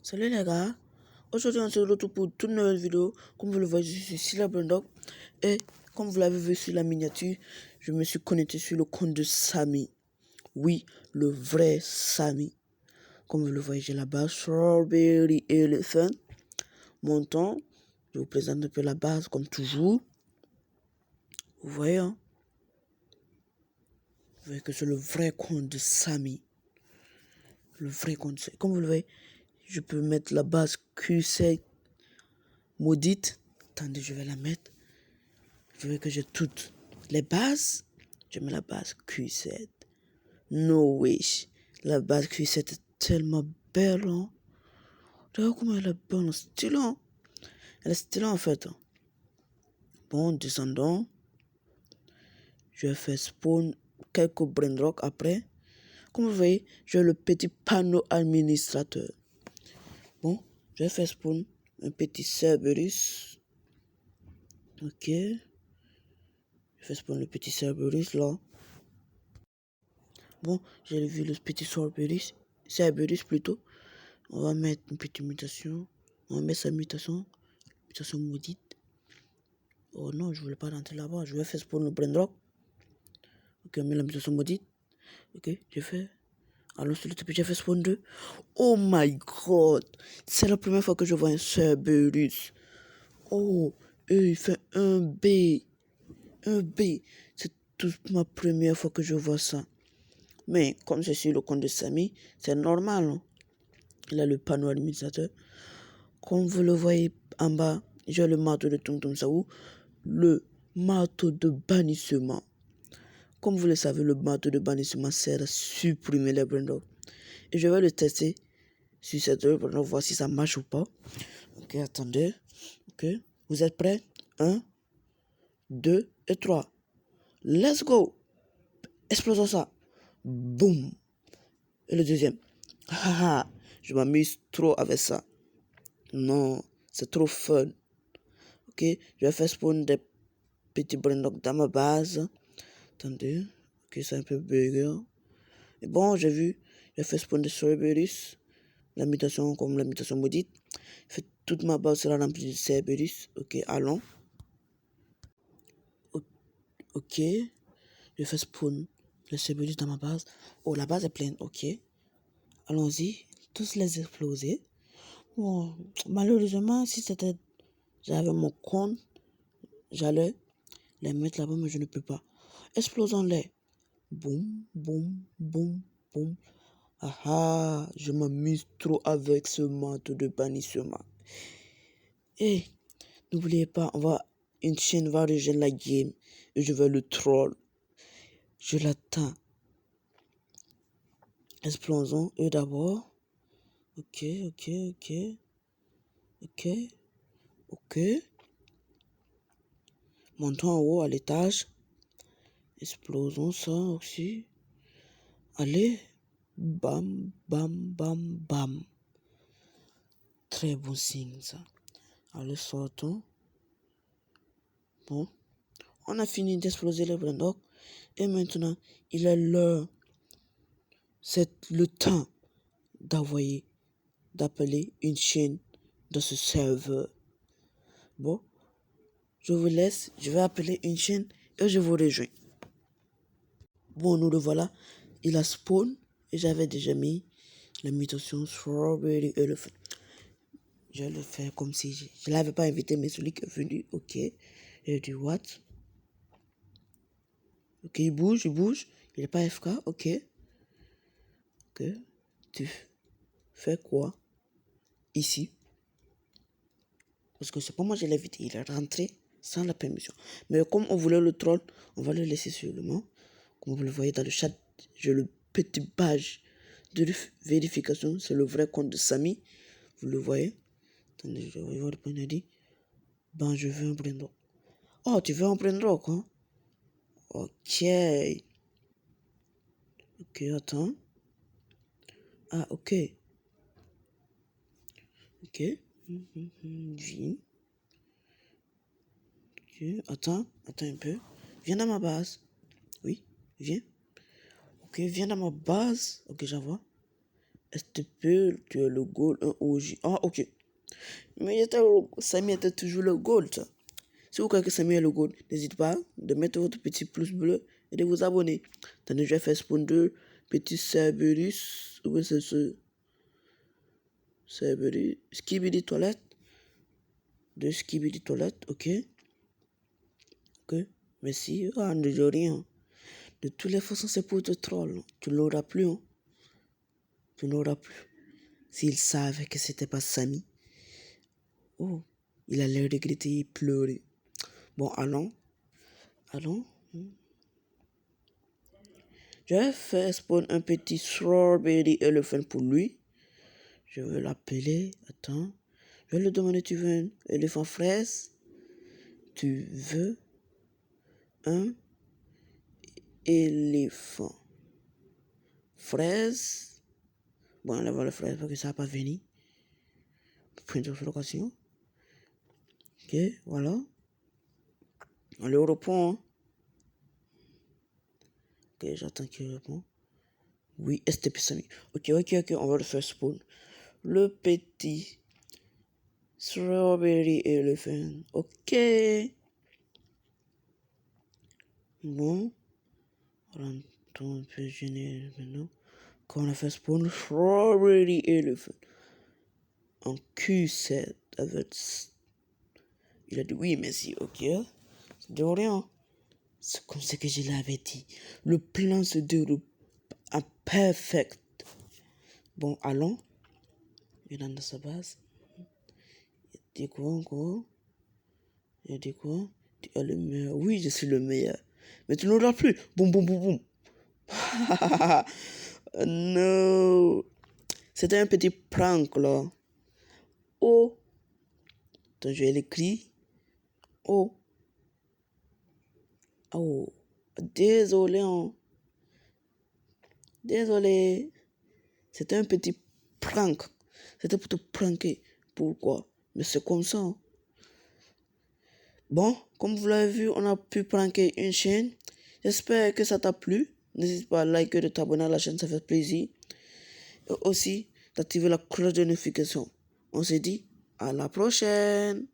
Salut les gars, aujourd'hui on se retrouve pour toute nouvelle vidéo. Comme vous le voyez, je suis Sila Brandok et comme vous l'avez vu sur la miniature, je me suis connecté sur le compte de Samy. Oui, le vrai Samy. Comme vous le voyez, j'ai la base Strawberry Elephant. Montant, je vous présente un peu la base comme toujours. Vous voyez, hein? Vous voyez que c'est le vrai compte de Samy. Le vrai compte. Comme vous le voyez, je peux mettre la base Q7 maudite. Attendez, je vais la mettre. Je veux que j'ai toutes les bases. Je mets la base Q7. No wish. La base Q7 est tellement belle. Hein? Regarde comment elle est belle. Stylant. Elle est stylant en fait. Bon, descendons. Je vais faire spawn quelques brainrock après. Comme vous voyez, j'ai le petit panneau administrateur. Bon, je vais faire spawn un petit Cerberus. Ok. Je fais spawn le petit Cerberus là. Bon, j'ai vu le petit Cerberus plutôt. On va mettre une petite mutation. On va mettre sa mutation maudite. Oh non, je voulais pas rentrer là-bas. Je vais faire spawn le brainrock. Ok, on met la mutation maudite. Ok, j'ai fait. Alors, s'il te plaît, j'ai fait spawn 2. Oh my god! C'est la première fois que je vois un Cerberus. Oh, il fait un B. Un B. C'est toute ma première fois que je vois ça. Mais comme c'est sur le compte de Samy, c'est normal. Hein? Il a le panneau administrateur. Comme vous le voyez en bas, j'ai le marteau de Tum Tum Saou, le marteau de bannissement. Comme vous le savez, le marteau de bannissement sert à supprimer les braindogs. Et je vais le tester sur cette œuvre pour voir si ça marche ou pas. Ok, attendez. Ok, vous êtes prêts? 1, 2 et 3. Let's go! Explosons ça. Boum! Et le deuxième. Haha, je m'amuse trop avec ça. Non, c'est trop fun. Ok, je vais faire spawn des petits braindogs dans ma base. Attendez, ok, c'est un peu bugger. Et bon, j'ai vu, j'ai fait spawn des Cerberus. La mutation comme la mutation maudite. Fait toute ma base sera remplie de Cerberus. Ok, allons. Ok, je fais spawn le Cerberus dans ma base. Oh, la base est pleine, ok. Allons-y, tous les exploser. Bon, malheureusement, si c'était, j'avais mon compte, j'allais les mettre là-bas, mais je ne peux pas. Explosons-les. Boum, boum, boum, boum. Ah ah, je m'amuse trop avec ce marteau de bannissement. Et n'oubliez pas, une chaîne va rejoindre la game et je vais le troll. Je l'attends. Explosons eux d'abord. Ok, ok, ok. Ok, ok. Montons en haut à l'étage. Explosons ça aussi. Allez. Bam, bam, bam, bam. Très bon signe ça. Allez, sortons. Bon. On a fini d'exploser les braindogs. Et maintenant, il est l'heure. C'est le temps d'appeler une chaîne de ce serveur. Bon. Je vous laisse. Je vais appeler une chaîne et je vous rejoins. Bon, nous le voilà. Il a spawn. Et j'avais déjà mis la mutation Strawberry Elephant. Je vais le faire comme si je ne l'avais pas invité, mais celui qui est venu, ok. Et du what? Ok, il bouge. Il n'est pas FK, ok. Ok. Tu fais quoi ici? Parce que c'est pas moi qui l'ai invité, il est rentré sans la permission. Mais comme on voulait le troll, on va le laisser sur le mot. Comme vous le voyez dans le chat, j'ai le petit badge de vérification. C'est le vrai compte de Samy. Vous le voyez. Attendez, je vais voir le point de dit. Ben, je veux un brain. Oh, tu veux un brainrock, hein? Ok. Ok, attends. Ah, ok. Ok. Viens. Ok, attends un peu. Viens dans ma base. Oui, viens. Ok, viens dans ma base. Ok, j'envoie. STP, tu as le goal, un OJ. Ah, ok. Mais Samy était toujours le goal, ça. Si vous croyez que Samy est le goal, n'hésitez pas de mettre votre petit pouce bleu et de vous abonner. Attendez, je vais faire spawn 2, petit Cerberus, ou bien c'est ce Cerberus, Skibidi toilette, de Skibidi toilette, ok. Ok, merci, ah, de rien. De toutes les façons, c'est pour te troll. Tu l'auras plus, hein. Tu l'auras plus. S'il savait que c'était pas Samy, oh, il allait regretter et pleurer. Bon, allons. Je vais faire spawn un petit Strawberry Elephant pour lui. Je vais l'appeler. Attends. Je vais lui demander, tu veux un éléphant fraise? Tu veux un éléphant fraise? Bon, on va voir le fraise parce que ça n'a pas venu. Prendre sur l'occasion. Ok, voilà. On le répond. Hein. Ok, j'attends qu'il répond. Oui, STP Samy. Ok, on va le faire spawn. Le petit Strawberry Elephant. Ok. Bon. Rentrons un peu gêné maintenant. Quand on a fait spawn Strawberry Elephant. En Q7 avec. Il a dit oui, merci, ok. De rien. C'est comme ce que je l'avais dit. Le plan se déroule en perfect. Bon, allons. Il est dans sa base. Il dit quoi encore? Il dit quoi? Tu es le meilleur. Oui, je suis le meilleur. Mais tu n'auras plus. Boum, boum, boum, boum. Non. C'était un petit prank, là. Oh. Attends, je vais l'écrire. Oh. Oh. Désolé, hein. Désolé. C'était un petit prank. C'était pour te pranker. Pourquoi? Mais c'est comme ça. Hein. Bon, comme vous l'avez vu, on a pu pranker une chaîne. J'espère que ça t'a plu. N'hésite pas à liker et de t'abonner à la chaîne, ça fait plaisir. Et aussi d'activer la cloche de notification. On se dit à la prochaine.